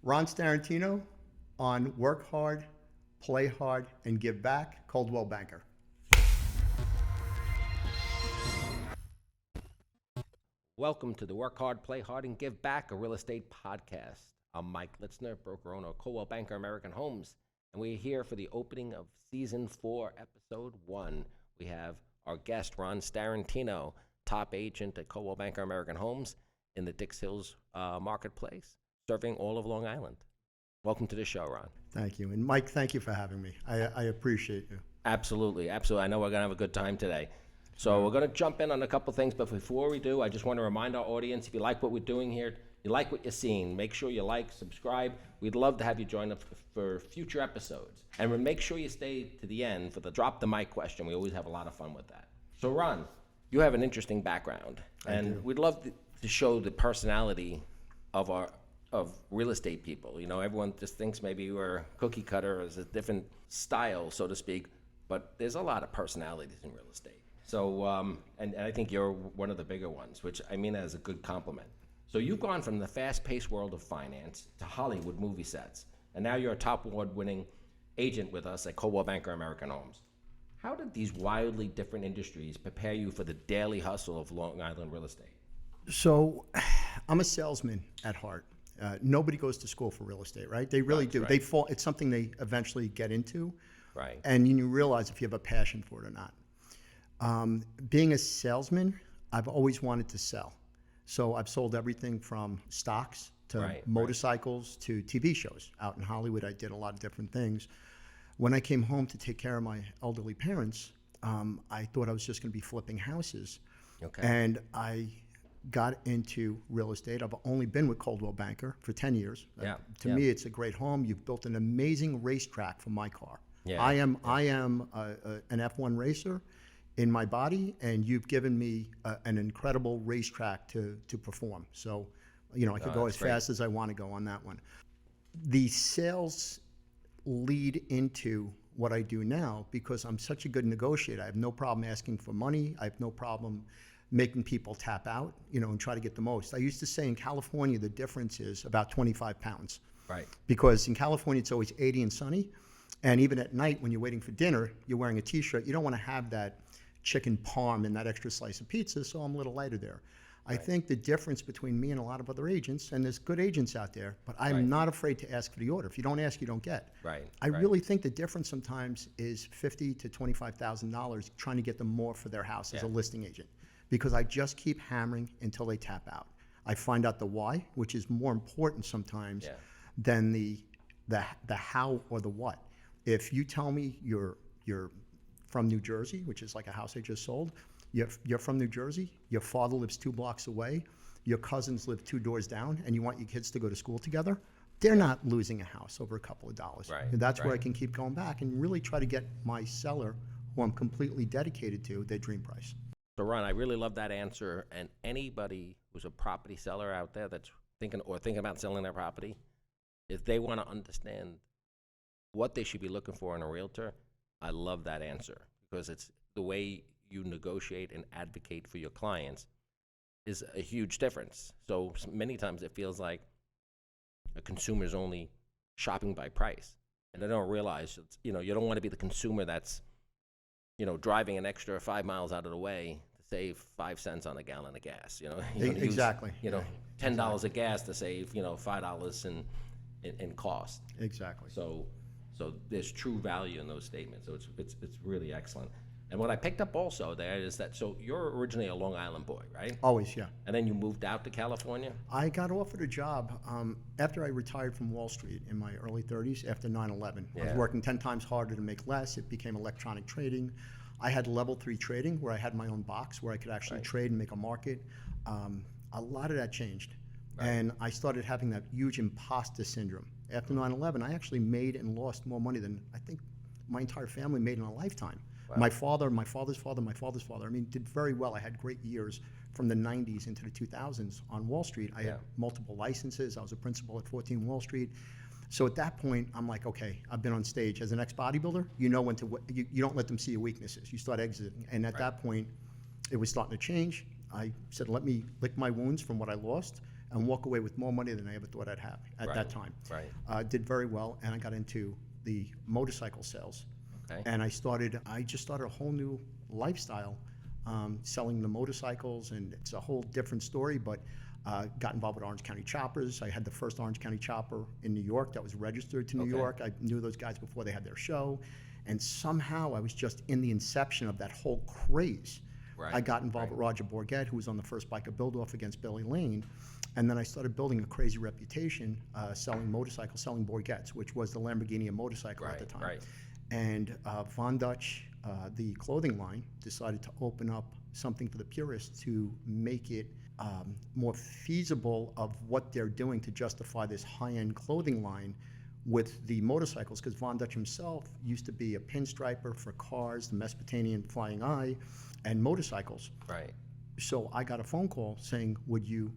Ron Starrantino on Work Hard, Play Hard, and Give Back, Coldwell banker. Welcome to the Work Hard, Play Hard, and Give Back, a real estate podcast. I'm Mike Litzner, broker owner of Coldwell Banker American Homes, and we're here for the opening of Season 4, Episode 1. We have our guest, Ron Starrantino, top agent at Coldwell Banker American Homes in the Dix Hills marketplace, serving all of Long Island. Welcome to the show, Ron. Thank you. And Mike, thank you for having me. I appreciate you. Absolutely, absolutely. I know we're going to have a good time today. So we're going to jump in on a couple things, but before we do, I just want to remind our audience, if you like what we're doing here, you like what you're seeing, make sure you like, subscribe. We'd love to have you join us for future episodes. And make sure you stay to the end for the drop the mic question. We always have a lot of fun with that. So Ron, you have an interesting background, and we'd love to show the personality of real estate people. You know, everyone just thinks maybe we're cookie cutter as a different style, so to speak, but there's a lot of personalities in real estate. So, and I think you're one of the bigger ones, which I mean as a good compliment. So you've gone from the fast-paced world of finance to Hollywood movie sets, and now you're a top award-winning agent with us at Coldwell Banker American Homes. How did these wildly different industries prepare you for the daily hustle of Long Island real estate? So I'm a salesman at heart. Nobody goes to school for real estate, right? They really do. Right. It's something they eventually get into, Right. and you realize if you have a passion for it or not. Being a salesman, I've always wanted to sell. So I've sold everything from stocks to motorcycles to TV shows. Out in Hollywood, I did a lot of different things. When I came home to take care of my elderly parents, I thought I was just going to be flipping houses. Okay. And I got into real estate. I've only been with Coldwell Banker for 10 years. To me, it's a great home. You've built an amazing racetrack for my car. Yeah. I am an F1 racer in my body, and you've given me an incredible racetrack to perform. So, you know, I could go as fast as I want to go on that one. The sales lead into what I do now because I'm such a good negotiator. I have no problem asking for money. I have no problem making people tap out, you know, and try to get the most. I used to say in California, the difference is about 25 pounds. Right. Because in California, it's always 80 and sunny. And even at night, when you're waiting for dinner, you're wearing a t-shirt. You don't want to have that chicken parm and that extra slice of pizza, so I'm a little lighter there. I think the difference between me and a lot of other agents, and there's good agents out there, but I'm not afraid to ask for the order. If you don't ask, you don't get. Right. I really think the difference sometimes is $50,000 to $25,000 trying to get them more for their house as a listing agent, because I just keep hammering until they tap out. I find out the why, which is more important sometimes than the how or the what. If you tell me you're from New Jersey, which is like a house I just sold, you're from New Jersey, your father lives 2 blocks away, your cousins live 2 doors down, and you want your kids to go to school together, they're not losing a house over a couple of dollars. Right. And that's where I can keep going back and really try to get my seller, who I'm completely dedicated to, their dream price. So Ron, I really love that answer, and anybody who's a property seller out there that's thinking about selling their property, if they want to understand what they should be looking for in a realtor, I love that answer, because it's the way you negotiate and advocate for your clients is a huge difference. So many times it feels like a consumer's only shopping by price, and they don't realize, you know, you don't want to be the consumer that's, you know, driving an extra 5 miles out of the way to save 5 cents on a gallon of gas. You know, Exactly. Use, you know, $10 of gas to save, you know, $5 in cost. Exactly. So there's true value in those statements. So it's really excellent. And what I picked up also there is that, so you're originally a Long Island boy, right? Always, yeah. And then you moved out to California? I got offered a job after I retired from Wall Street in my early 30s after 9/11. I was working 10 times harder to make less. It became electronic trading. I had level 3 trading where I had my own box where I could actually trade and make a market. A lot of that changed. And I started having that huge imposter syndrome. After 9/11, I actually made and lost more money than I think my entire family made in a lifetime. Wow. My father, my father's father, my father's father, I mean, did very well. I had great years from the 90s into the 2000s on Wall Street. I had multiple licenses. I was a principal at 14 Wall Street. So at that point, I'm like, okay, I've been on stage. As an ex-bodybuilder, you know when to, you don't let them see your weaknesses. You start exiting. And at that point, it was starting to change. I said, let me lick my wounds from what I lost. and walk away with more money than I ever thought I'd have at that time. Right. Did very well, and I got into the motorcycle sales. Okay. And I just started a whole new lifestyle, selling the motorcycles, and it's a whole different story, but got involved with Orange County Choppers. I had the first Orange County Chopper in New York that was registered to New York. I knew those guys before they had their show. And somehow I was just in the inception of that whole craze. Right. I got involved with Roger Bourget, who was on the first Biker Build-Off against Billy Lane. And then I started building a crazy reputation, selling motorcycles, selling Bourgets, which was the Lamborghini of motorcycle at the time. Right. And Von Dutch, the clothing line, decided to open up something for the purists to make it more feasible of what they're doing to justify this high-end clothing line with the motorcycles, because Von Dutch himself used to be a pinstriper for cars, the Mesopotamian Flying Eye, and motorcycles. Right. So I got a phone call saying, would you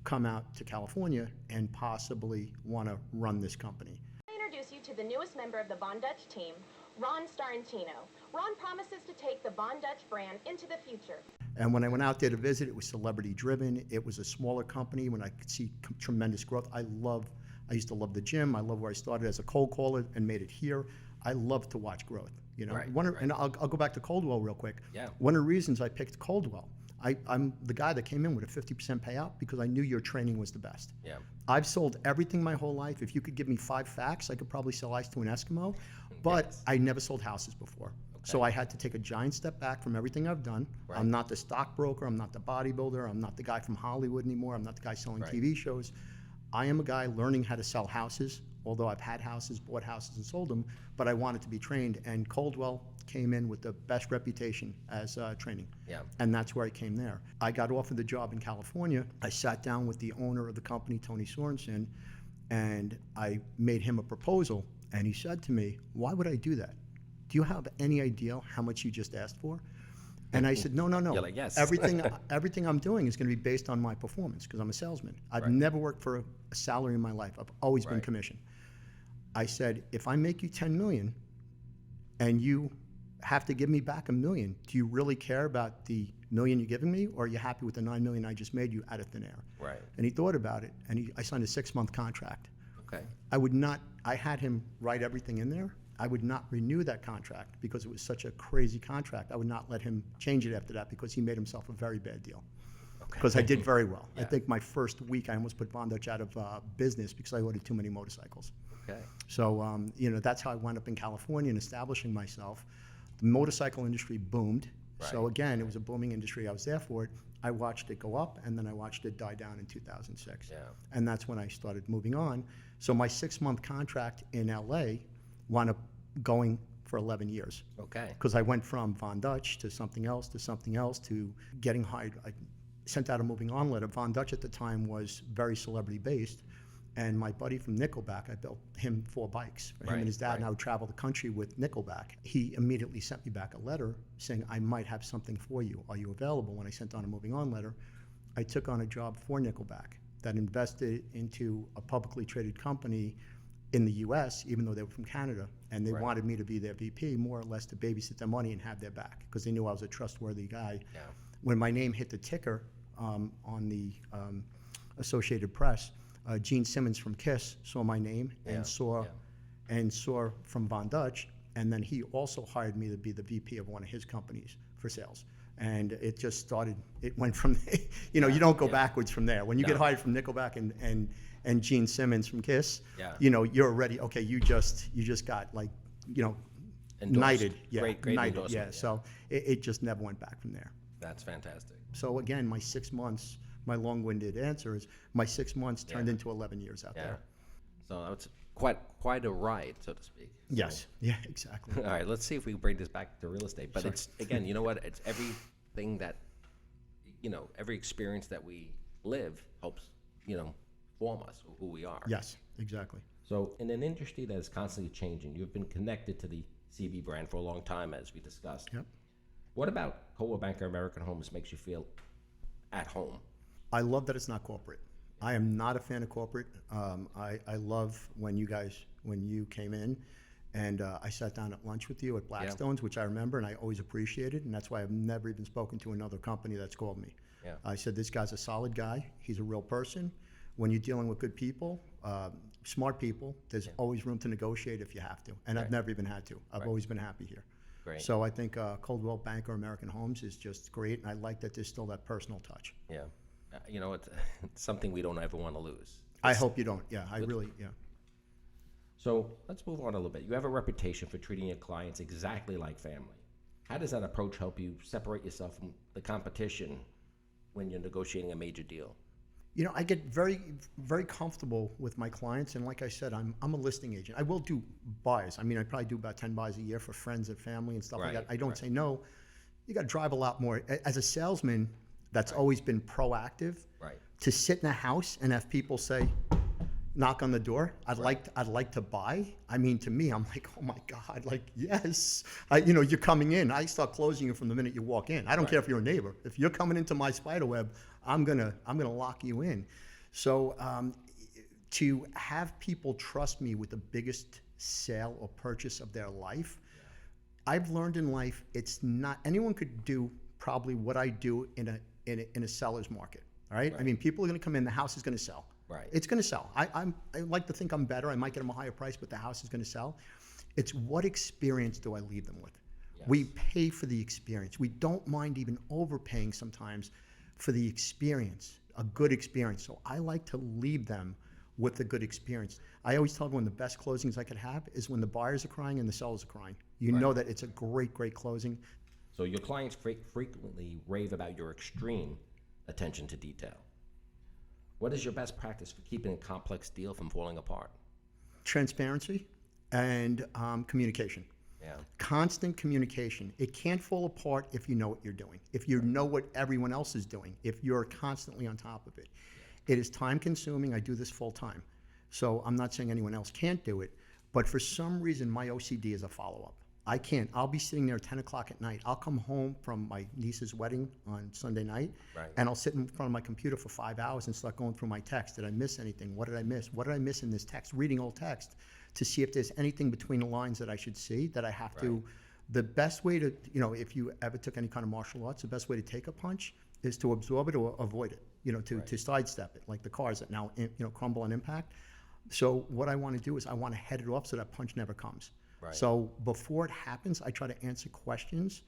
come out to California and possibly want to run this company? I introduce you to the newest member of the Von Dutch team, Ron Starrantino. Ron promises to take the Von Dutch brand into the future. And when I went out there to visit, it was celebrity driven. It was a smaller company when I could see tremendous growth. I used to love the gym. I love where I started as a cold caller and made it here. I love to watch growth. You know, and I'll go back to Coldwell real quick. Yeah. One of the reasons I picked Coldwell, I'm the guy that came in with a 50% payout because I knew your training was the best. Yeah. I've sold everything my whole life. If you could give me 5 facts, I could probably sell ice to an Eskimo, but I never sold houses before. So I had to take a giant step back from everything I've done. Right. I'm not the stockbroker. I'm not the bodybuilder. I'm not the guy from Hollywood anymore. I'm not the guy selling TV shows. I am a guy learning how to sell houses, although I've had houses, bought houses, and sold them, but I wanted to be trained. And Coldwell came in with the best reputation as training. Yeah. And that's where I came there. I got offered the job in California. I sat down with the owner of the company, Tony Sorensen, and I made him a proposal. And he said to me, why would I do that? Do you have any idea how much you just asked for? And I said, no. You're like, yes. Everything I'm doing is going to be based on my performance because I'm a salesman. I've never worked for a salary in my life. I've always been commissioned. I said, if I make you $10 million and you have to give me back $1 million, do you really care about the $1 million you're giving me, or are you happy with the $9 million I just made you out of thin air? Right. And he thought about it, and I signed a 6-month contract. Okay. I had him write everything in there. I would not renew that contract because it was such a crazy contract. I would not let him change it after that because he made himself a very bad deal. Because I did very well. I think my first week I almost put Von Dutch out of business because I ordered too many motorcycles. Okay. So that's how I wound up in California and establishing myself. The motorcycle industry boomed. So again, it was a booming industry. I was there for it. I watched it go up, and then I watched it die down in 2006. Yeah. And that's when I started moving on. So my 6-month contract in LA wound up going for 11 years. Okay. Because I went from Von Dutch to something else to getting hired. I sent out a moving on letter. Von Dutch at the time was very celebrity based. And my buddy from Nickelback, I built him 4 bikes for him and his dad, and I would travel the country with Nickelback. He immediately sent me back a letter saying, I might have something for you. Are you available? When I sent on a moving on letter, I took on a job for Nickelback that invested into a publicly traded company in the US, even though they were from Canada. And they wanted me to be their VP, more or less to babysit their money and have their back, because they knew I was a trustworthy guy. Yeah. When my name hit the ticker on the Associated Press, Gene Simmons from Kiss saw my name and saw from Von Dutch, and then he also hired me to be the VP of one of his companies for sales. And it just started. It went from, you don't go backwards from there. When you get hired from Nickelback and Gene Simmons from Kiss, you're already okay. You just got knighted. Yeah, great knighted. endorsement. Yeah. So it just never went back from there. That's fantastic. So again, my 6 months. My long-winded answer is my 6 months turned into 11 years out there. So it's quite a ride, so to speak. So, yes. Yeah, exactly. All right, let's see if we can bring this back to real estate. But it's, again, you know what? It's everything that, every experience that we live helps, form us, who we are. Yes, exactly. So in an industry that is constantly changing, you've been connected to the CB brand for a long time, as we discussed. Yep. What about Coldwell Banker American Homes makes you feel at home? I love that it's not corporate. I am not a fan of corporate. I love when you came in and I sat down at lunch with you at Blackstone's, which I remember and I always appreciated, and that's why I've never even spoken to another company that's called me. Yeah. I said, this guy's a solid guy. He's a real person. when you're dealing with good people, smart people, there's always room to negotiate if you have to. And I've never even had to. I've always been happy here. Great. So I think Coldwell Banker American Homes is just great, and I like that there's still that personal touch. Yeah. You know, it's something we don't ever want to lose. I hope you don't. Yeah, I really, yeah. So let's move on a little bit. You have a reputation for treating your clients exactly like family. How does that approach help you separate yourself from the competition when you're negotiating a major deal? You know, I get very, very comfortable with my clients, and like I said, I'm a listing agent. I will do buys. I mean, I probably do about 10 buys a year for friends and family and stuff like that. I don't say no. You got to drive a lot more. As a salesman, that's always been proactive. Right. To sit in a house and have people say, knock on the door, I'd like to buy. I mean, to me, I'm like, oh my God, like, yes. You're coming in. I start closing you from the minute you walk in. I don't care if you're a neighbor. If you're coming into my spider web, I'm gonna lock you in. So to have people trust me with the biggest sale or purchase of their life, I've learned in life, it's not, anyone could do probably what I do in a seller's market. All right? I mean, people are gonna come in, the house is gonna sell. Right. It's going to sell. I like to think I'm better. I might get them a higher price, but the house is going to sell. It's what experience do I leave them with? Yes. We pay for the experience. We don't mind even overpaying sometimes for the experience, a good experience. So I like to leave them with a good experience. I always tell everyone the best closings I could have is when the buyers are crying and the sellers are crying. You know that it's a great, great closing. So your clients frequently rave about your extreme attention to detail. What is your best practice for keeping a complex deal from falling apart? Transparency and communication. Yeah. Constant communication. It can't fall apart if you know what you're doing, if you know what everyone else is doing, if you're constantly on top of it. It is time consuming. I do this full time. So I'm not saying anyone else can't do it, but for some reason my OCD is a follow-up. I can't. I'll be sitting there at 10 o'clock at night. I'll come home from my niece's wedding on Sunday night, and I'll sit in front of my computer for 5 hours and start going through my text. Did I miss anything? What did I miss? What did I miss in this text? Reading old text to see if there's anything between the lines that I should see, that I have to. The best way to, if you ever took any kind of martial arts, the best way to take a punch is to absorb it or avoid it, to sidestep it, like the cars that now, crumble on impact. So what I want to do is I want to head it off so that punch never comes. So before it happens, I try to answer questions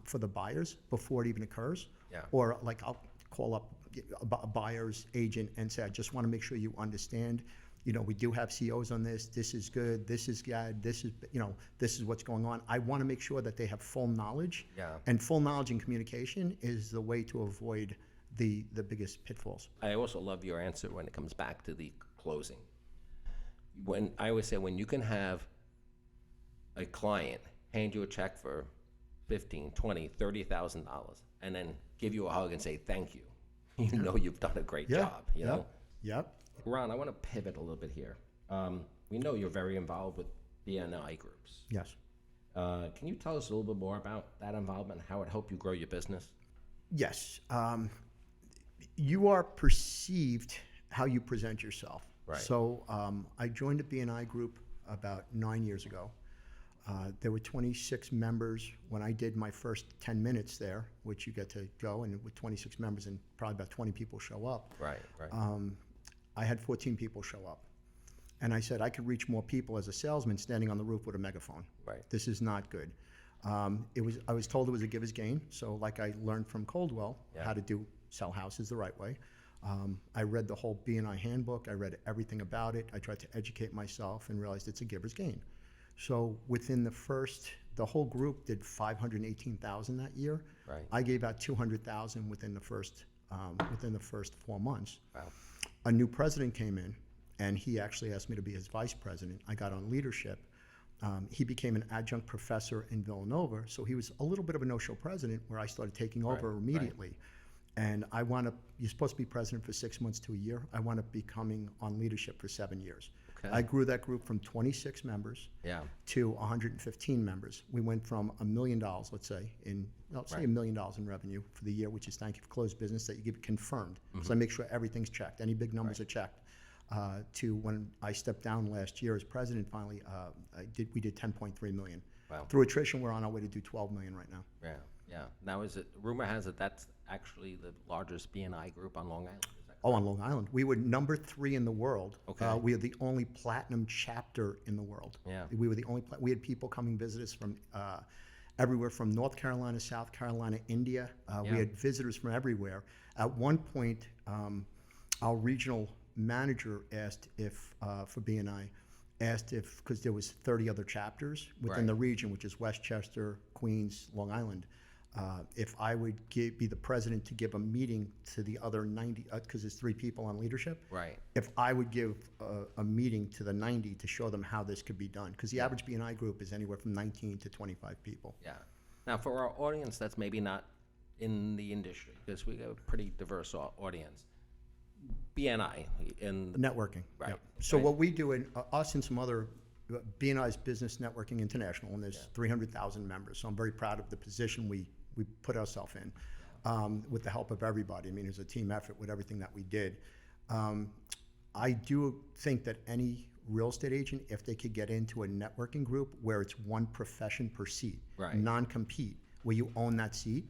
for the buyers before it even occurs. Or like I'll call up a buyer's agent and say, I just want to make sure you understand, we do have COs on this. This is good. This is good. This is, this is what's going on. I want to make sure that they have full knowledge. And full knowledge and communication is the way to avoid the biggest pitfalls. I also love your answer when it comes back to the closing. When I always say, when you can have a client hand you a check for $15,000, $20,000, $30,000 and then give you a hug and say thank you, you've done a great job. Yep. Ron, I want to pivot a little bit here. We know you're very involved with BNI groups. Yes. Can you tell us a little bit more about that involvement, how it helped you grow your business? Yes. You are perceived how you present yourself. So I joined a BNI group about 9 years ago. There were 26 members when I did my first 10 minutes there, which you get to go, and with 26 members and probably about 20 people show up. I had 14 people show up. And I said I could reach more people as a salesman standing on the roof with a megaphone. This is not good. I was told it was a giver's gain, so like I learned from Coldwell how to sell houses the right way. I read the whole BNI handbook. I read everything about it. I tried to educate myself and realized it's a giver's gain. So within the whole group did 518,000 that year. I gave out 200,000 within the first 4 months. A new president came in, and he actually asked me to be his vice president. I got on leadership. He became an adjunct professor in Villanova, so he was a little bit of a no-show president where I started taking over immediately. And I wound up, you're supposed to be president for 6 months to a year. I wound up becoming on leadership for 7 years. I grew that group from 26 members to 115 members. We went from $1 million, let's say, $1 million in revenue for the year, which is thank you for closed business that you give confirmed. So I make sure everything's checked. Any big numbers are checked. To when I stepped down last year as president, finally, we did 10.3 million. Through attrition, we're on our way to do 12 million right now. Now, rumor has it that's actually the largest BNI group on Long Island? Is that Oh, on Long Island. We were number 3 in the world. Okay. We are the only platinum chapter in the world. Yeah. We were the only, we had people coming visit us from everywhere from North Carolina, South Carolina, India. Yeah. We had visitors from everywhere. At one point, our regional manager asked if, for BNI, asked if, because there was 30 other chapters within Right. the region, which is Westchester, Queens, Long Island, if I would be the president to give a meeting to the other 90, because there's 3 people on leadership. Right. If I would give a meeting to the 90 to show them how this could be done, because the average BNI group is anywhere from 19 to 25 people. Yeah. Now, for our audience that's maybe not in the industry, because we have a pretty diverse audience, BNI in the, Networking. Right, Yep. So right. what we do, in us and some other, BNI's Business Networking International, and there's 300,000 members. So I'm very proud of the position we put ourselves in, with the help of everybody. I mean, it was a team effort with everything that we did. I do think that any real estate agent, if they could get into a networking group where it's one profession per seat, Right. non-compete, where you own that seat,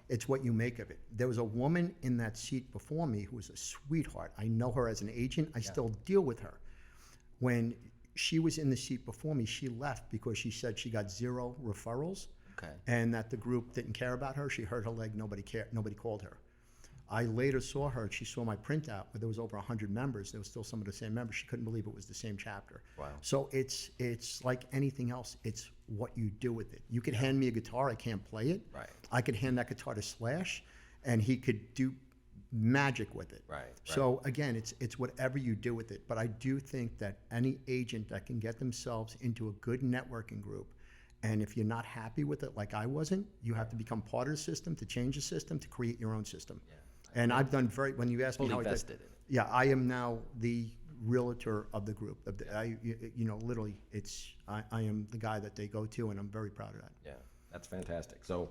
it's what you make of it. There was a woman in that seat before me who was a sweetheart. I know her as an agent. I still deal with her. When she was in the seat before me, she left because she said she got 0 referrals. Okay. And that the group didn't care about her. She hurt her leg. Nobody cared. Nobody called her. I later saw her. She saw my printout where there was over 100 members. There was still some of the same members. She couldn't believe it was the same chapter. Wow. So it's like anything else. It's what you do with it. You could hand me a guitar. I can't play it. Right. I could hand that guitar to Slash, and he could do magic with it. Right. So again, it's whatever you do with it. But I do think that any agent that can get themselves into a good networking group, and if you're not happy with it, like I wasn't, you have to become part of the system, to change the system, to create your own system. And I've done when you ask me Fully how I did, vested in it. yeah, I am now the realtor of the group. Literally, I am the guy that they go to, and I'm very proud of that. Yeah, that's fantastic. So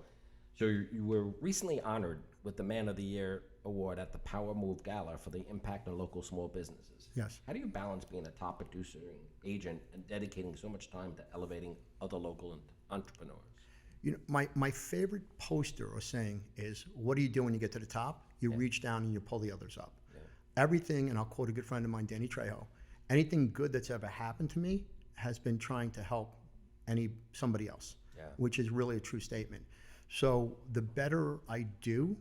you were recently honored with the Man of the Year award at the Power Move Gala for the impact on local small businesses. Yes. How do you balance being a top producer and agent and dedicating so much time to elevating other local entrepreneurs? You know, my favorite poster or saying is, what do you do when you get to the top? You reach down and you pull the others up. Everything, and I'll quote a good friend of mine, Danny Trejo, anything good that's ever happened to me has been trying to help somebody else, which is really a true statement. So the better I do,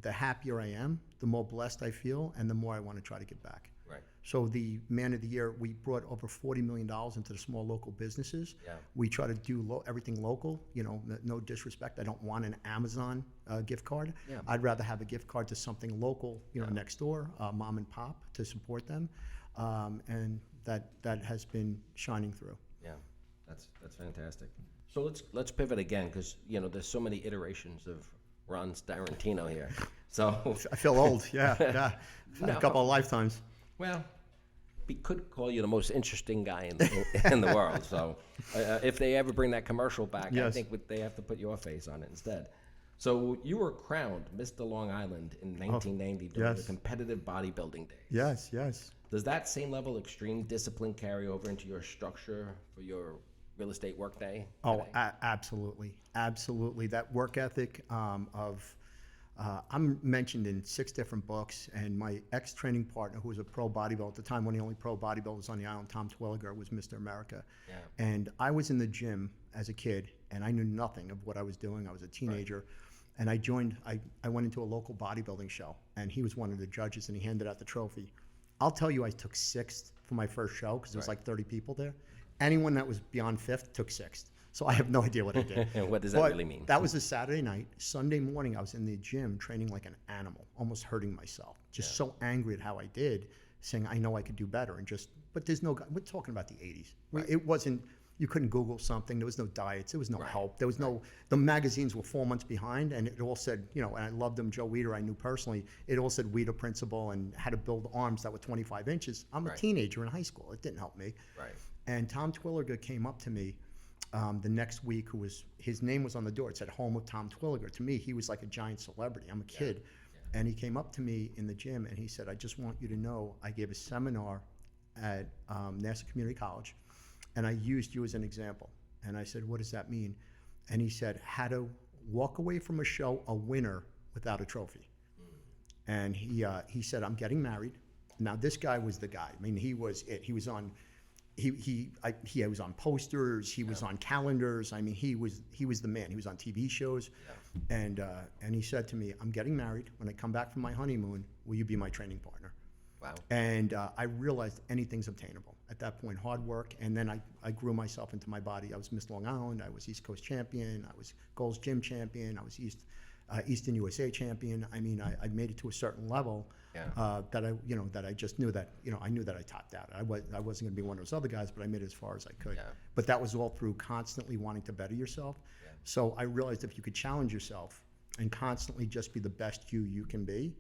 the happier I am, the more blessed I feel, and the more I want to try to give back. Right. So the Man of the Year, we brought over $40 million into the small local businesses. Yeah. We try to do everything local. You know, no disrespect. I don't want an Amazon gift card. Yeah. I'd rather have a gift card to something local, next door, mom and pop, to support them, and that has been shining through. Yeah, that's fantastic. So let's pivot again, because there's so many iterations of Ron Starrantino here. So I feel old. Yeah. No. A couple of lifetimes. Well, we could call you the most interesting guy in the world. So if they ever bring that commercial back, I Yes. think they have to put your face on it instead. So you were crowned Mr. Long Island in 1990 during the yes. competitive bodybuilding days. Yes. Does that same level of extreme discipline carry over into your structure for your real estate workday? Oh, absolutely. That work ethic I'm mentioned in 6 different books, and my ex-training partner, who was a pro bodybuilder at the time, one of the only pro bodybuilders on the island, Tom Twilliger, was Mr. America. Yeah. And I was in the gym as a kid, and I knew nothing of what I was doing. I was a teenager. And I went into a local bodybuilding show, and he was one of the judges, and he handed out the trophy. I'll tell you, I took 6th for my first show, because there was like 30 people there. Anyone that was beyond 5th took 6th. So I have no idea what I did. What does that really mean? That was a Saturday night. Sunday morning, I was in the gym training like an animal, almost hurting myself. Just so angry at how I did, saying I know I could do better. But there's no, we're talking about the 80s. It wasn't, you couldn't Google something. There was no diets. There was no help. There was no, the magazines were 4 months behind, and it all said, and I loved them, Joe Weider, I knew personally, it all said Weider Principle and how to build arms that were 25 inches. I'm a teenager in high school. It didn't help me. Right. And Tom Twilliger came up to me the next week, his name was on the door. It said home of Tom Twilliger. To me, he was like a giant celebrity. I'm a kid. And he came up to me in the gym and he said, I just want you to know I gave a seminar at Nassau Community College, and I used you as an example. And I said, what does that mean? And he said, how to walk away from a show a winner without a trophy. and he said, I'm getting married. Now this guy was the guy. I mean, he was it. He was on. He was on posters. He was on calendars. I mean, he was the man. He was on TV shows, and he said to me, "I'm getting married. When I come back from my honeymoon, will you be my training partner?" Wow. And I realized anything's obtainable at that point. Hard work, and then I grew myself into my body. I was Miss Long Island. I was East Coast champion. I was Gold's Gym champion. I was Eastern USA champion. I mean, I made it to a certain level that I just knew that I knew that I topped out. I wasn't going to be one of those other guys, but I made it as far as I could. Yeah. But that was all through constantly wanting to better yourself. Yeah. So I realized if you could challenge yourself and constantly just be the best you can be,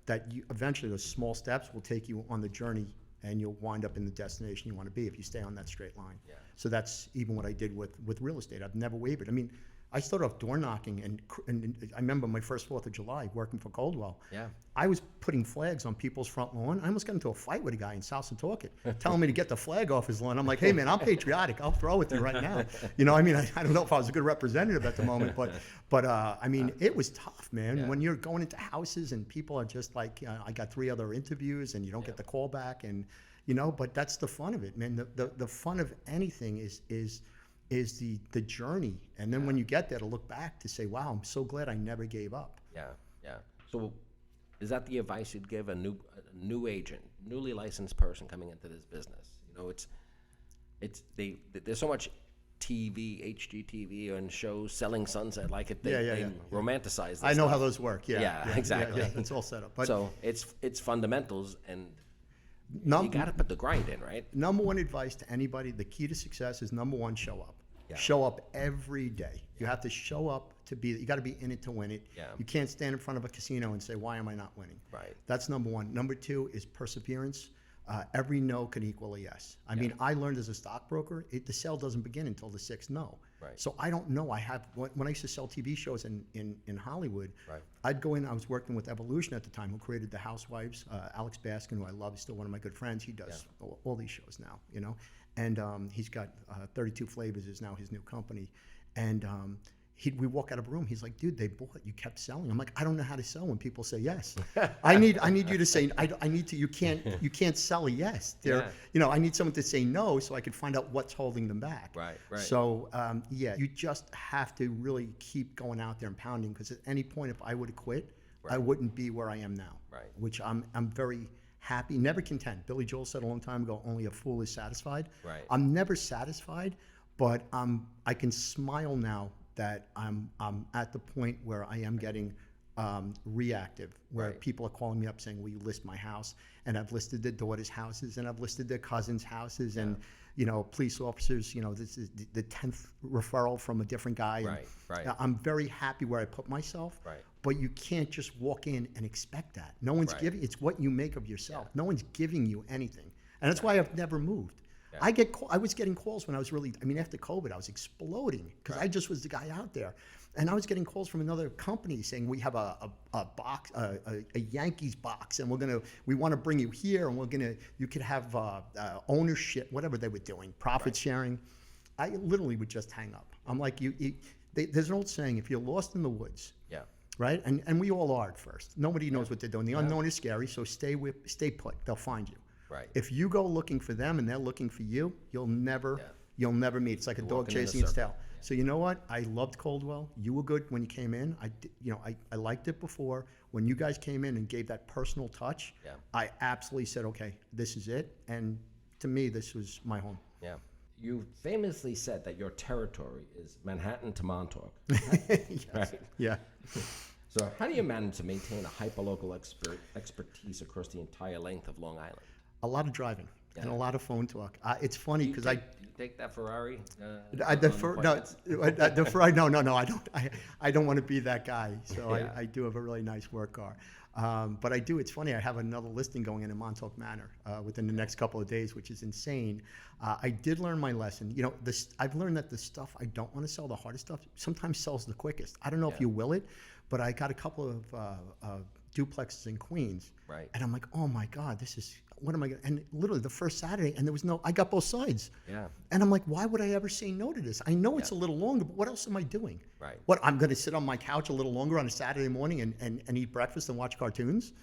that eventually those small steps will take you on the journey, and you'll wind up in the destination you want to be if you stay on that straight line. Yeah. So that's even what I did with real estate. I've never wavered. I mean, I started off door knocking, and I remember my first 4th of July working for Coldwell. Yeah. I was putting flags on people's front lawn. I almost got into a fight with a guy in South Setauket, telling me to get the flag off his lawn. I'm like, hey man, I'm patriotic. I'll throw with you right now. I mean, I don't know if I was a good representative at the moment, but I mean, it was tough, man. When you're going into houses and people are just like, I got 3 other interviews and you don't get the call back, and but that's the fun of it, man. The fun of anything is the journey, and then when you get there to look back to say, wow, I'm so glad I never gave up. Yeah. So is that the advice you'd give a new agent, newly licensed person coming into this business? There's so much TV, HGTV, and shows selling Sunset, like it. They romanticize this I know stuff. how those work. Yeah, exactly. Yeah, it's all set up. But so it's fundamentals, and you got to put the grind in, right? Number one advice to anybody: the key to success is number one, show up. Yeah. Show up every day. You have to show up to be. You got to be in it to win it. Yeah. You can't stand in front of a casino and say, "Why am I not winning?" Right. That's number one. Number 2 is perseverance. Every no can equal a yes. I mean, I learned as a stockbroker, the sale doesn't begin until the 6th no. Right. So I don't know. When I used to sell TV shows in Hollywood, right. I'd go in. I was working with Evolution at the time, who created The Housewives. Alex Baskin, who I love, is still one of my good friends. He does all these shows now, and he's got 32 Flavors is now his new company, and we walk out of a room. He's like, dude, they bought. You kept selling. I'm like, I don't know how to sell when people say yes. I need you to say. I need to. You can't sell a yes. I need someone to say no so I can find out what's holding them back. Right. So you just have to really keep going out there and pounding, because at any point, if I would have quit, I wouldn't be where I am now. Right. Which I'm very happy, never content. Billy Joel said a long time ago, only a fool is satisfied. Right. I'm never satisfied, but I can smile now that I'm at the point where I am getting reactive, where people are calling me up saying, will you list my house? And I've listed their daughters' houses, and I've listed their cousins' houses, and police officers, this is the 10th referral from a different guy. Right. I'm very happy where I put myself. Right. But you can't just walk in and expect that. No one's giving. It's what you make of yourself. No one's giving you anything, and that's why I've never moved. Yeah. I was getting calls when I was after COVID, I was exploding because I just was the guy out there. And I was getting calls from another company saying, we have a box, a Yankees box, and we want to bring you here, and you could have ownership, whatever they were doing, profit sharing. I literally would just hang up. I'm like, there's an old saying, if you're lost in the woods, right? And we all are at first. Nobody knows what they're doing. The unknown is scary, so stay put. They'll find you. Right. If you go looking for them and they're looking for you, you'll never meet. It's like a dog chasing its tail. Yeah. So you know what? I loved Coldwell. You were good when you came in. I liked it before. When you guys came in and gave that personal touch, I absolutely said, okay, this is it. And to me, this was my home. Yeah. You famously said that your territory is Manhattan to Montauk. Yes. Right. Yeah. So how do you manage to maintain a hyperlocal expertise across the entire length of Long Island? A lot of driving and a lot of phone talk. It's funny because you take that Ferrari. No, I don't. I don't want to be that guy. So I do have a really nice work car. But I do. It's funny. I have another listing going in Montauk Manor within the next couple of days, which is insane. I did learn my lesson. I've learned that the stuff I don't want to sell, the hardest stuff, sometimes sells the quickest. I don't know if you will it, but I got a couple of duplexes in Queens. Right. And I'm like, oh my God, this is what am I going to, and literally the first Saturday, and there was I got both sides. Yeah. And I'm like, why would I ever say no to this? I know it's a little longer, but what else am I doing? Right. What, I'm going to sit on my couch a little longer on a Saturday morning and eat breakfast and watch cartoons?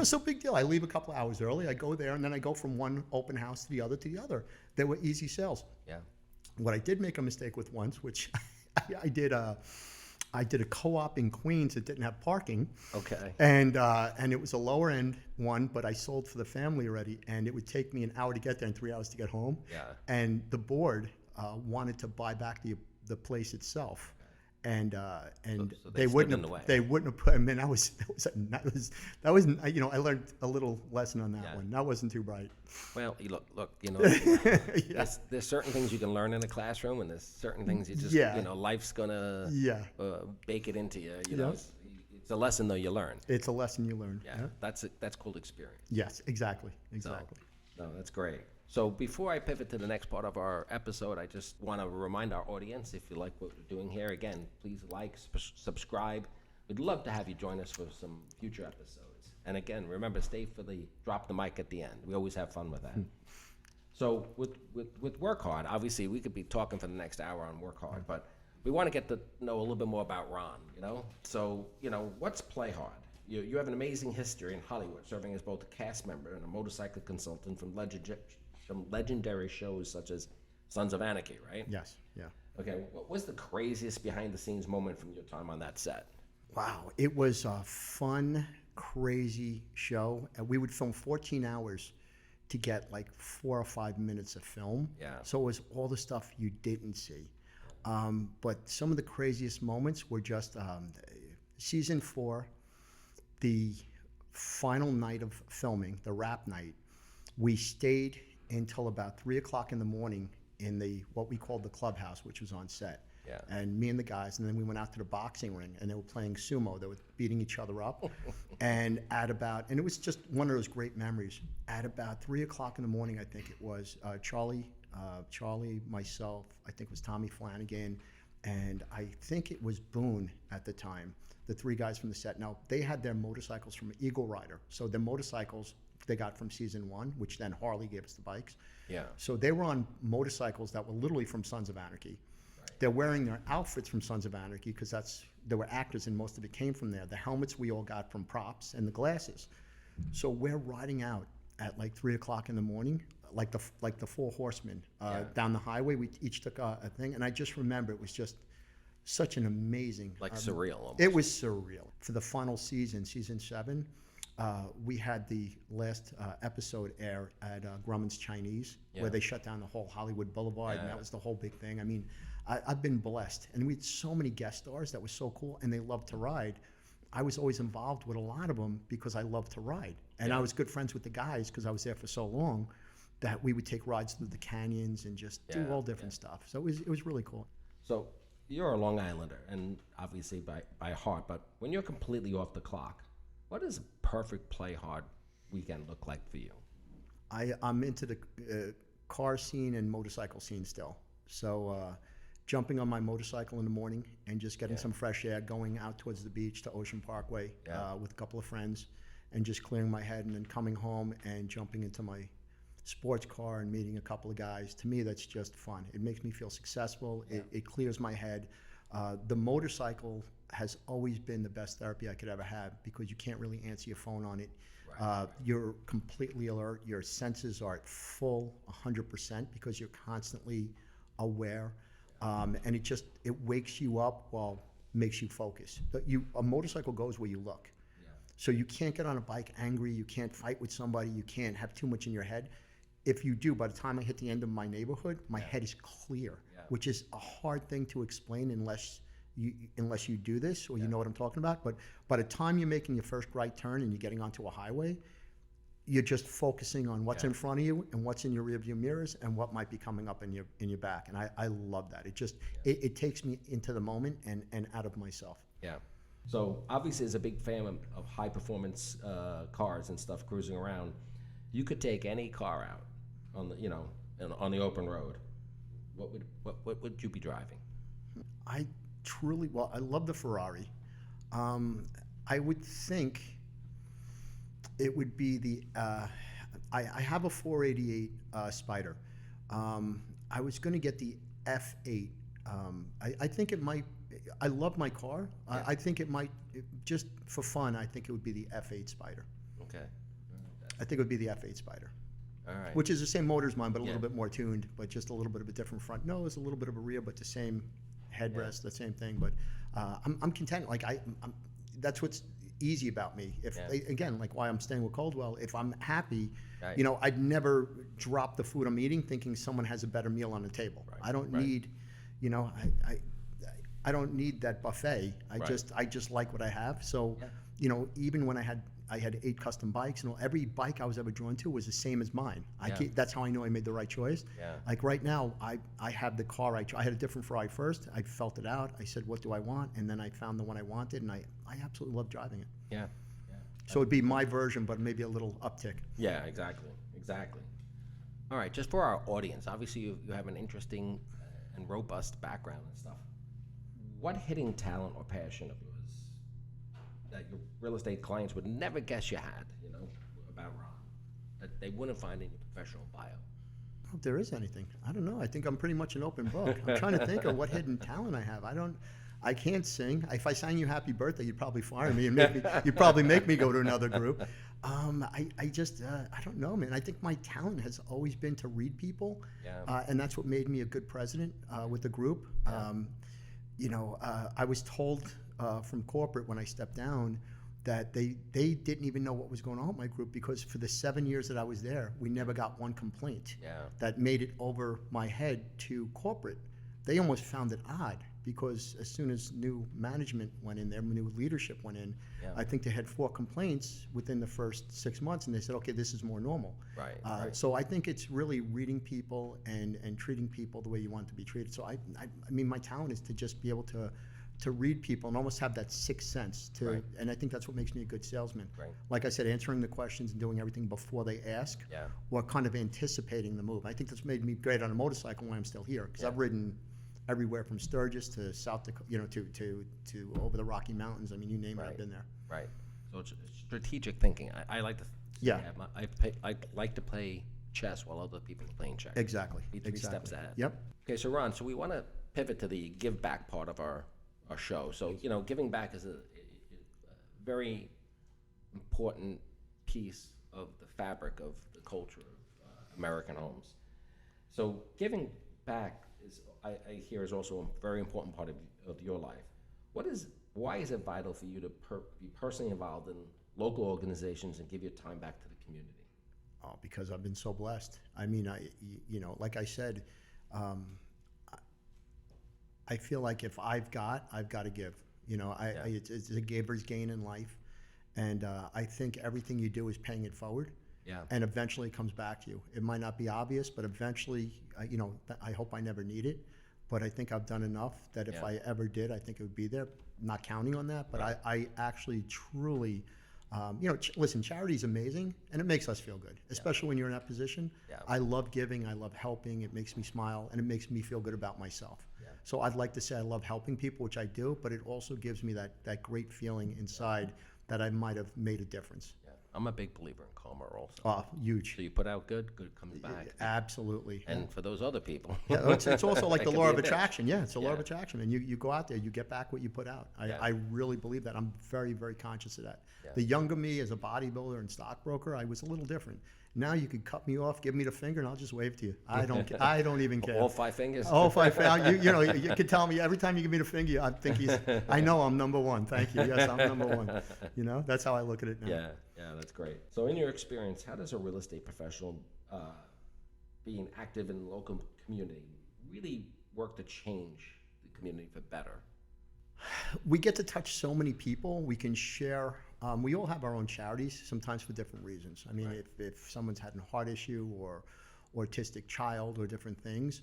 So big deal. I leave a couple hours early. I go there, and then I go from one open house to the other to the other. They were easy sales. Yeah. What I did make a mistake with once, which I did a co-op in Queens that didn't have parking. Okay. And it was a lower end one, but I sold for the family already, and it would take me an hour to get there and 3 hours to get home. Yeah. And the board wanted to buy back the place itself. And So they stood wouldn't in the way. they wouldn't have put. I mean, that was I learned a little lesson on that Yeah. one. That wasn't too bright. Well, look, Yeah. there's certain things you can learn in a classroom, and there's certain things you just, Yeah. life's gonna Yeah. bake it into you. You know, Yeah. it's a lesson though you learn. It's a lesson you learn. Yeah, that's called experience. Yes, exactly. So, no, that's great. So before I pivot to the next part of our episode, I just want to remind our audience, if you like what we're doing here, again, please like, subscribe. We'd love to have you join us for some future episodes. And again, remember, stay for the drop the mic at the end. We always have fun with that. So with Work Hard, obviously we could be talking for the next hour on Work Hard, but we want to get to know a little bit more about Ron, So, what's Play Hard? You have an amazing history in Hollywood, serving as both a cast member and a motorcycle consultant from legendary shows such as Sons of Anarchy, right? Yes. Yeah. Okay, what was the craziest behind-the-scenes moment from your time on that set? Wow, it was a fun, crazy show. And we would film 14 hours to get like 4 or 5 minutes of film. Yeah. So it was all the stuff you didn't see. But some of the craziest moments were just season 4, the final night of filming, the wrap night. We stayed until about 3 o'clock in the morning in what we called the clubhouse, which was on set. Yeah. And me and the guys, and then we went out to the boxing ring, and they were playing sumo. They were beating each other up. And it was just one of those great memories. At about 3 o'clock in the morning, I think it was, Charlie, myself, I think it was Tommy Flanagan, and I think it was Boone at the time, the 3 guys from the set. Now, they had their motorcycles from Eagle Rider. So their motorcycles they got from season 1, which then Harley gave us the bikes. Yeah. So they were on motorcycles that were literally from Sons of Anarchy. Right. They're wearing their outfits from Sons of Anarchy because there were actors and most of it came from there. The helmets we all got from props and the glasses. So we're riding out at like 3 o'clock in the morning, like the 4 horsemen down the highway. We each took a thing, and I just remember it was just such an amazing, surreal almost. It was surreal. For the final season 7. We had the last episode air at Grumman's Chinese, where they shut down the whole Hollywood Boulevard, and that was the whole big thing. I mean, I've been blessed, and we had so many guest stars that was so cool, and they loved to ride. I was always involved with a lot of them because I loved to ride, and I was good friends with the guys because I was there for so long that we would take rides through the canyons and just do all different stuff. So it was really cool. So you're a Long Islander, and obviously by heart, but when you're completely off the clock, what does a perfect Play Hard weekend look like for you? I'm into the car scene and motorcycle scene still. So jumping on my motorcycle in the morning and just getting some fresh air, going out towards the beach to Ocean Parkway with a couple of friends and just clearing my head, and then coming home and jumping into my sports car and meeting a couple of guys. To me, that's just fun. It makes me feel successful. It clears my head. The motorcycle has always been the best therapy I could ever have because you can't really answer your phone on it. Right. You're completely alert. Your senses are at full 100% because you're constantly aware. And it wakes you up while makes you focus. But a motorcycle goes where you look. Yeah. So you can't get on a bike angry. You can't fight with somebody. You can't have too much in your head. If you do, by the time I hit the end of my neighborhood, my head is clear, which is a hard thing to explain unless you do this or you know what I'm talking about. But by the time you're making your first right turn and you're getting onto a highway, you're just focusing on what's in front of you and what's in your rearview mirrors and what might be coming up in your back. And I love that. It takes me into the moment and out of myself. Yeah. So obviously, as a big fan of high performance cars and stuff cruising around, you could take any car out on the open road. What would you be driving? I love the Ferrari. I would think it would be I have a 488 Spider. I was going to get the F8. I think it might. I love my car. Yeah. I think it might, just for fun, I think it would be the F8 Spider. Okay. I think it would be the F8 Spider. All right. Which is the same motor as mine, but a Yeah. little bit more tuned, but just a little bit of a different front nose, a little bit of a rear, but the same headrest, the same thing. But I'm content. Like that's what's easy about me. If again, like why I'm staying with Coldwell, if I'm happy, Right. you know, I'd never drop the food I'm eating thinking someone has a better meal on the table. Right. I don't Right. need, you know, I don't need that buffet. I just like what I have. So, you know, even when I had 8 custom bikes, and every bike I was ever drawn to was the same as mine. That's how I know I made the right choice. Yeah. Like right now, I have the car. I had a different Ferrari first. I felt it out. I said, what do I want? And then I found the one I wanted, and I absolutely love driving it. Yeah. So it'd be my version, but maybe a little uptick. Yeah, exactly. All right, just for our audience, obviously you have an interesting and robust background and stuff. What hidden talent or passion of yours that your real estate clients would never guess you had, you know, about Ron, that they wouldn't find in your professional bio? If there is anything, I don't know. I think I'm pretty much an open book. I'm trying to think of what hidden talent I have. I can't sing. If I sang you happy birthday, you'd probably fire me and you'd probably make me go to another group. I don't know, man. I think my talent has always been to read people. Yeah. And that's what made me a good president with the group. You know, I was told from corporate when I stepped down that they didn't even know what was going on with my group, because for the 7 years that I was there, we never got one complaint that made it over my head to corporate. They almost found it odd, because as soon as new management went in there, new leadership went in, I think they had 4 complaints within the first 6 months, and they said, okay, this is more normal. Right. So I think it's really reading people and treating people the way you want to be treated. So I mean, my talent is to just be able to read people and almost have that sixth sense and I think that's what makes me a good salesman. Right. Like I said, answering the questions and doing everything before they ask, or kind of anticipating the move. I think that's made me great on a motorcycle when I'm still here, because I've ridden everywhere from Sturgis to South Dakota, you know, to over the Rocky Mountains. I mean, you name it, I've been there. Right. So it's strategic thinking. I like to. I like to play chess while other people are playing checkers. Exactly. Be 3 steps ahead. Yep. Okay, so Ron, so we want to pivot to the give back part of our show. So, you know, giving back is a very important piece of the fabric of the culture of American homes. So giving back is, I hear, is also a very important part of your life. Why is it vital for you to be personally involved in local organizations and give your time back to the community? Oh, because I've been so blessed. I mean, you know, like I said, I feel like if I've got to give. You know, it's a giver's gain in life, and I think everything you do is paying it forward. Yeah. And eventually it comes back to you. It might not be obvious, but eventually, you know, I hope I never need it. But I think I've done enough that if I ever did, I think it would be there. Not counting on that, but I actually truly, you know, listen, charity is amazing, and it makes us feel good, especially when you're in that position. Yeah. I love giving, I love helping. It makes me smile, and it makes me feel good about myself. Yeah. So I'd like to say I love helping people, which I do, but it also gives me that great feeling inside that I might have made a difference. Yeah. I'm a big believer in karma also. Oh, huge. So you put out good comes back. Absolutely. And for those other people. Yeah, it's also like the law of attraction. Yeah, it's a law of attraction. And you go out there, you get back what you put out. I really believe that. I'm very, very conscious of that. Yeah. The younger me as a bodybuilder and stockbroker, I was a little different. Now you could cut me off, give me the finger, and I'll just wave to you. I don't even care. All 5 fingers? All 5 fingers. You know, you could tell me every time you give me the finger, I think I know I'm number one. Thank you. Yes, I'm number one. You know, that's how I look at it now. Yeah, that's great. So in your experience, how does a real estate professional being active in the local community really work to change the community for better? We get to touch so many people. We can share. We all have our own charities, sometimes for different reasons. I mean, if someone's had a heart issue or autistic child or different things.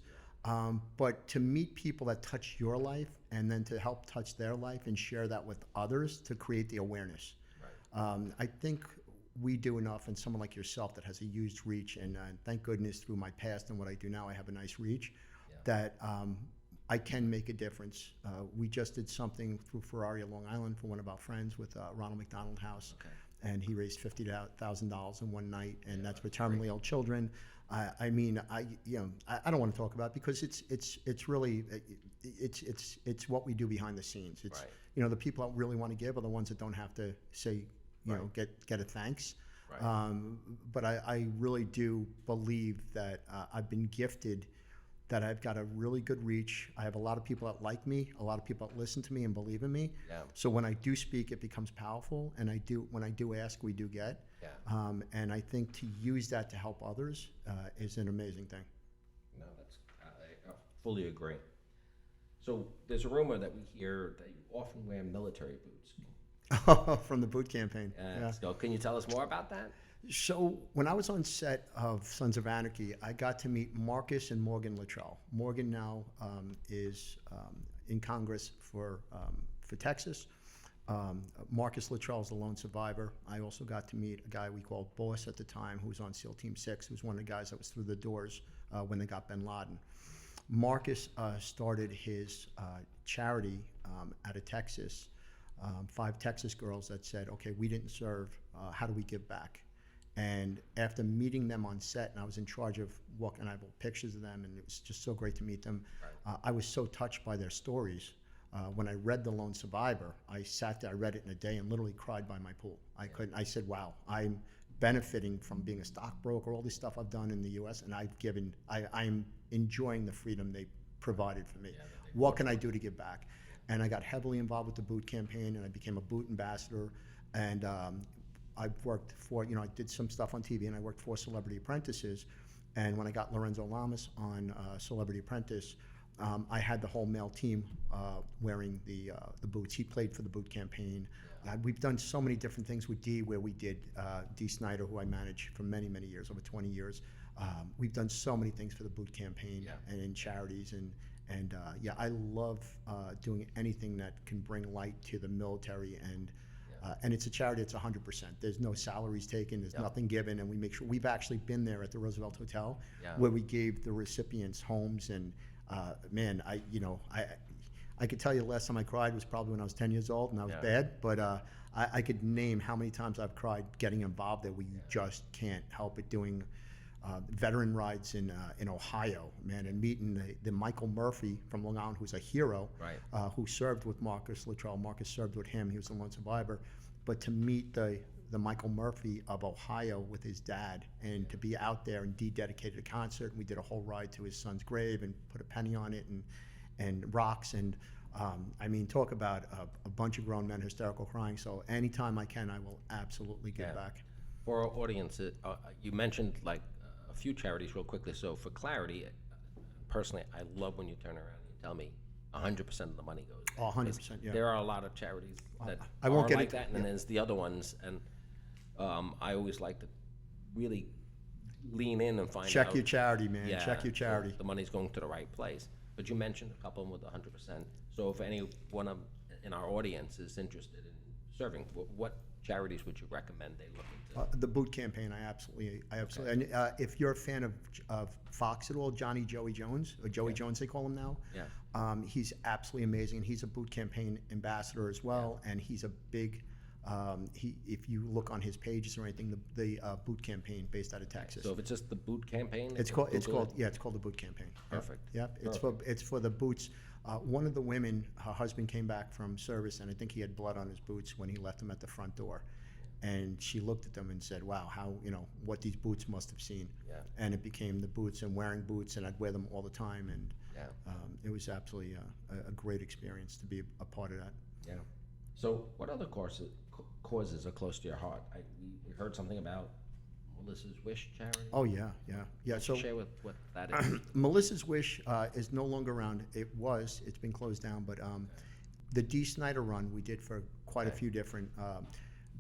But to meet people that touch your life and then to help touch their life and share that with others to create the awareness. Right. I think we do enough, and someone like yourself that has a huge reach, and thank goodness through my past and what I do now, I have a nice reach, that I can make a difference. We just did something through Ferrari at Long Island for one of our friends with Ronald McDonald House. Okay. and he raised $50,000 in one night, and that's for terminally ill children. I mean, I don't want to talk about it because it's really it's what we do behind the scenes. It's Right. the people that really want to give are the ones that don't have to say get a thanks. Right. But I really do believe that I've been gifted, that I've got a really good reach. I have a lot of people that like me, a lot of people that listen to me and believe in me. Yeah. So when I do speak, it becomes powerful, and when I do ask, we do get. Yeah. And I think to use that to help others is an amazing thing. No, I fully agree. So there's a rumor that we hear that you often wear military boots. From the boot campaign. Yeah. So can you tell us more about that? So when I was on set of Sons of Anarchy, I got to meet Marcus and Morgan Luttrell. Morgan now is in Congress for Texas. Marcus Luttrell is the lone survivor. I also got to meet a guy we called Boss at the time, who was on SEAL Team 6, who was one of the guys that was through the doors when they got bin Laden. Marcus started his charity out of Texas, 5 Texas girls that said, okay, we didn't serve, how do we give back? And after meeting them on set, and I was in charge of walking, and I have pictures of them, and it was just so great to meet them. Right. I was so touched by their stories. When I read The Lone Survivor, I sat there, I read it in a day, and literally cried by my pool. I said, wow, I'm benefiting from being a stockbroker, all this stuff I've done in the U.S., and I'm enjoying the freedom they provided for me. What can I do to give back? And I got heavily involved with the boot campaign, and I became a boot ambassador. And I've worked for, I did some stuff on TV, and I worked for Celebrity Apprentices. And when I got Lorenzo Lamas on Celebrity Apprentice, I had the whole male team wearing the boots. He played for the boot campaign. We've done so many different things with Dee, where we did Dee Snider, who I managed for many, many years, over 20 years. We've done so many things for the boot campaign and in charities. And I love doing anything that can bring light to the military. And it's a charity. It's 100%. There's no salaries taken. There's nothing given. And we make sure we've actually been there at the Roosevelt Hotel, where we gave the recipients homes. And man, I could tell you the last time I cried was probably when I was 10 years old, and I was bad. But I could name how many times I've cried getting involved there. We just can't help it. Doing veteran rides in Ohio, man, and meeting the Michael Murphy from Long Island, who's a hero, who served with Marcus Luttrell. Marcus served with him. He was the lone survivor. But to meet the Michael Murphy of Ohio with his dad, and to be out there, and Dee dedicated a concert, and we did a whole ride to his son's grave and put a penny on it and rocks. And I mean, talk about a bunch of grown men hysterical crying. So anytime I can, I will absolutely give back. For our audience, you mentioned like a few charities real quickly. So for clarity, personally, I love when you turn around and tell me 100% of the money goes. Oh, 100%, yeah. There are a lot of charities that I won't are get like it, that, and then there's the other ones. And I always like to really lean in and find out. Check your charity, man. Check your charity. So the money's going to the right place. But you mentioned a couple of them with 100%. So if anyone in our audience is interested in serving, what charities would you recommend they look into? The boot campaign, I absolutely. And if you're a fan of Fox at all, Joey Jones, or Joey Jones they call him now. He's absolutely amazing. He's a boot campaign ambassador as well, and he's a big. If you look on his pages or anything, the boot campaign based out of Texas. So if it's just the boot campaign, it's called the boot campaign. Perfect. Yep. It's for the boots. One of the women, her husband came back from service, and I think he had blood on his boots when he left them at the front door. And she looked at them and said, wow, how, what these boots must have seen. And it became the boots, and wearing boots, and I'd wear them all the time. And it was absolutely a great experience to be a part of that. Yeah. So what other causes are close to your heart? We heard something about Melissa's Wish charity. Oh, yeah. So share what that is. Melissa's Wish is no longer around. It's been closed down, but the Dee Snider run we did for quite a few different.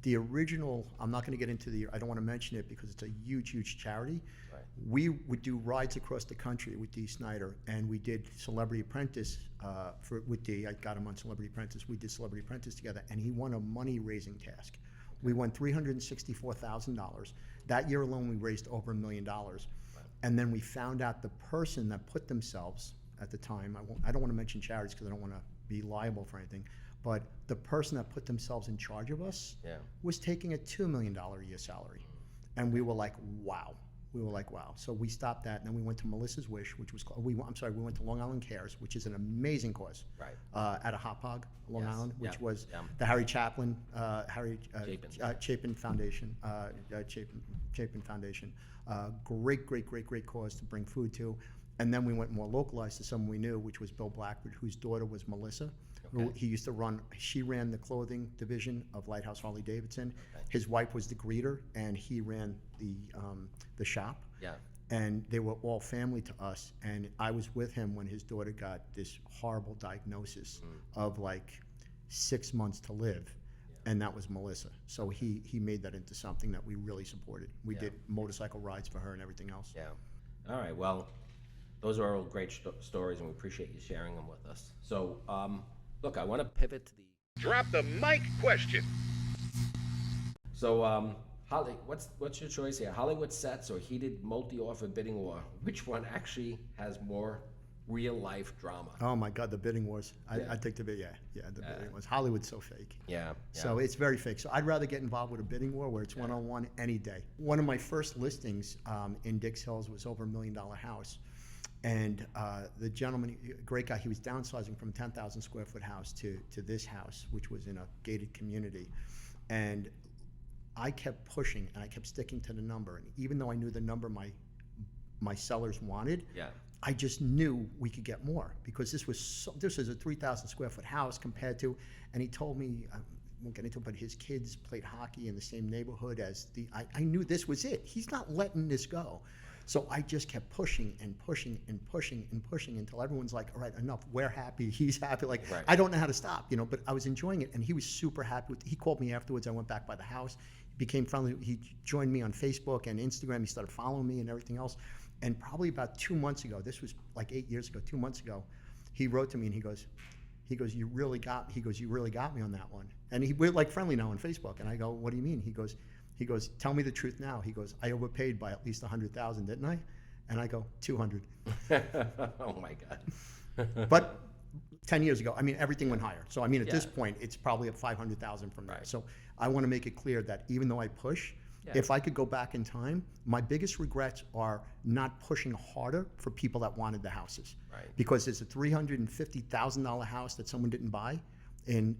The original, I'm not going to get into I don't want to mention it because it's a huge, huge charity. Right. We would do rides across the country with Dee Snider, and we did Celebrity Apprentice with Dee. I got him on Celebrity Apprentice. We did Celebrity Apprentice together, and he won a money-raising task. We won $364,000. That year alone, we raised over $1 million. Right. And then we found out the person that put themselves at the time. I don't want to mention charities because I don't want to be liable for anything. But the person that put themselves in charge of us was taking a $2 million a year salary. And we were like, wow. So we stopped that, and then we went to Melissa's Wish, which was we went to Long Island Cares, which is an amazing cause, at a Hop Hog, Long Island, which was the Harry Chapin Foundation, Chapin Foundation. Great cause to bring food to. And then we went more localized to someone we knew, which was Bill Blackford, whose daughter was Melissa. She ran the clothing division of Lighthouse Harley Davidson. His wife was the greeter, and he ran the shop. And they were all family to us. And I was with him when his daughter got this horrible diagnosis of like 6 months to live. And that was Melissa. So he made that into something that we really supported. We did motorcycle rides for her and everything else. All right, well, those are all great stories, and we appreciate you sharing them with us. So, look, I want to pivot to the... Drop the mic question. So, Holly, what's your choice here? Hollywood sets or heated multi-offer bidding war? Which one actually has more real-life drama? Oh my God, the bidding wars. I think the bidding wars. Hollywood's so fake. Yeah. So it's very fake. So I'd rather get involved with a bidding war where it's one-on-one any day. One of my first listings in Dix Hills was over $1 million house. And the gentleman, great guy, he was downsizing from a 10,000 square foot house to this house, which was in a gated community. And I kept pushing and I kept sticking to the number. And even though I knew the number my sellers wanted, I just knew we could get more, because this was a 3,000 square foot house compared to, and he told me, I won't get into it, but his kids played hockey in the same neighborhood as I knew this was it. He's not letting this go. So I just kept pushing and pushing and pushing and pushing until everyone's like, all right, enough. We're happy. He's happy. Like, I don't know how to stop, but I was enjoying it. And he was super happy. He called me afterwards. I went back by the house. He became friendly. He joined me on Facebook and Instagram. He started following me and everything else. And probably about 2 months ago, this was like 8 years ago, 2 months ago, he wrote to me and he goes, you really got me on that one. And we're like friendly now on Facebook. And I go, what do you mean? He goes, tell me the truth now. He goes, I overpaid by at least 100,000, didn't I? And I go, 200. Oh my God. But 10 years ago, everything went higher. So at this point, it's probably at 500,000 from there. So I want to make it clear that even though I push, if I could go back in time, my biggest regrets are not pushing harder for people that wanted the houses. Because there's a $350,000 house that someone didn't buy in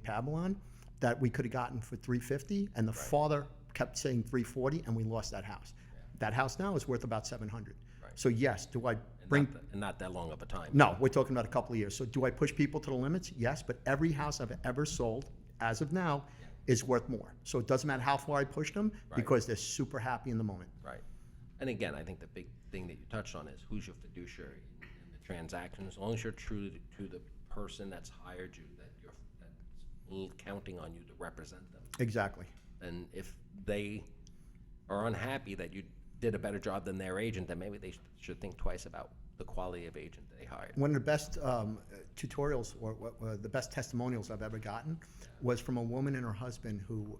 Babylon that we could have gotten for $350, and the father kept saying $340, and we lost that house. That house now is worth about $700. So yes, do I bring... And not that long of a time. No, we're talking about a couple of years. So do I push people to the limits? Yes, but every house I've ever sold, as of now, is worth more. So it doesn't matter how far I push them, because they're super happy in the moment. And again, I think the big thing that you touched on is who's your fiduciary in the transaction. As long as you're true to the person that's hired you, that's counting on you to represent them. Exactly. And if they are unhappy that you did a better job than their agent, then maybe they should think twice about the quality of agent they hired. One of the best tutorials or the best testimonials I've ever gotten was from a woman and her husband who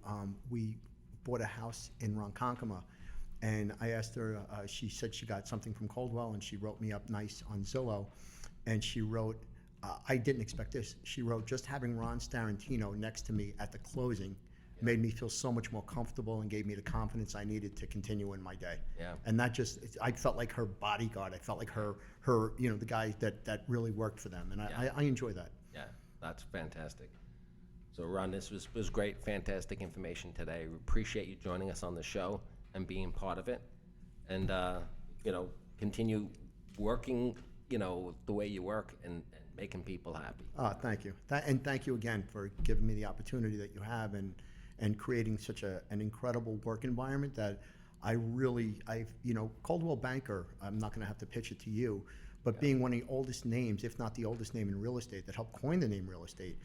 we bought a house in Ronkonkoma, and I asked her, she said she got something from Coldwell, and she wrote me up nice on Zillow, and she wrote, I didn't expect this. She wrote, just having Ron Starrantino next to me at the closing made me feel so much more comfortable and gave me the confidence I needed to continue in my day. And that I felt like her bodyguard. I felt like her the guy that really worked for them. And I enjoy that. Yeah, that's fantastic. So Ron, this was great, fantastic information today. We appreciate you joining us on the show and being part of it. And, continue working, the way you work and making people happy. Thank you. And thank you again for giving me the opportunity that you have and creating such an incredible work environment that Coldwell Banker, I'm not going to have to pitch it to you, but being one of the oldest names, if not the oldest name in real estate that helped coin the name real estate,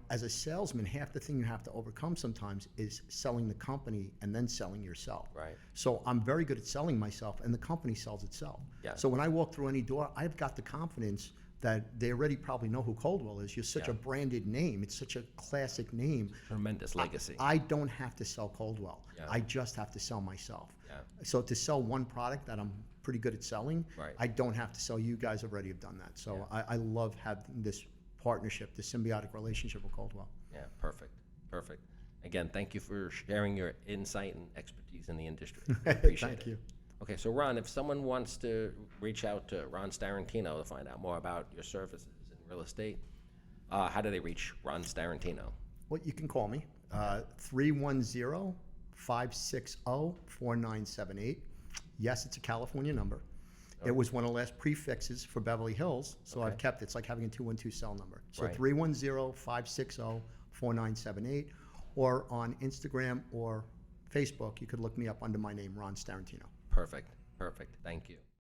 as a salesman, half the thing you have to overcome sometimes is selling the company and then selling yourself. So I'm very good at selling myself, and the company sells itself. So when I walk through any door, I've got the confidence that they already probably know who Coldwell is. You're such a branded name. It's such a classic name. Tremendous legacy. I don't have to sell Coldwell. I just have to sell myself. So to sell one product that I'm pretty good at selling, I don't have to sell. You guys already have done that. So I love having this partnership, the symbiotic relationship with Coldwell. Yeah, perfect, perfect. Again, thank you for sharing your insight and expertise in the industry. I appreciate it. Thank you. Okay, so Ron, if someone wants to reach out to Ron Starrantino to find out more about your services in real estate, how do they reach Ron Starrantino? Well, you can call me, 310-560-4978. Yes, it's a California number. It was one of the last prefixes for Beverly Hills, so I've kept it. It's like having a 212 cell number. So Right. 310-560-4978, or on Instagram or Facebook, you could look me up under my name, Ron Starrantino. Perfect, perfect. Thank you.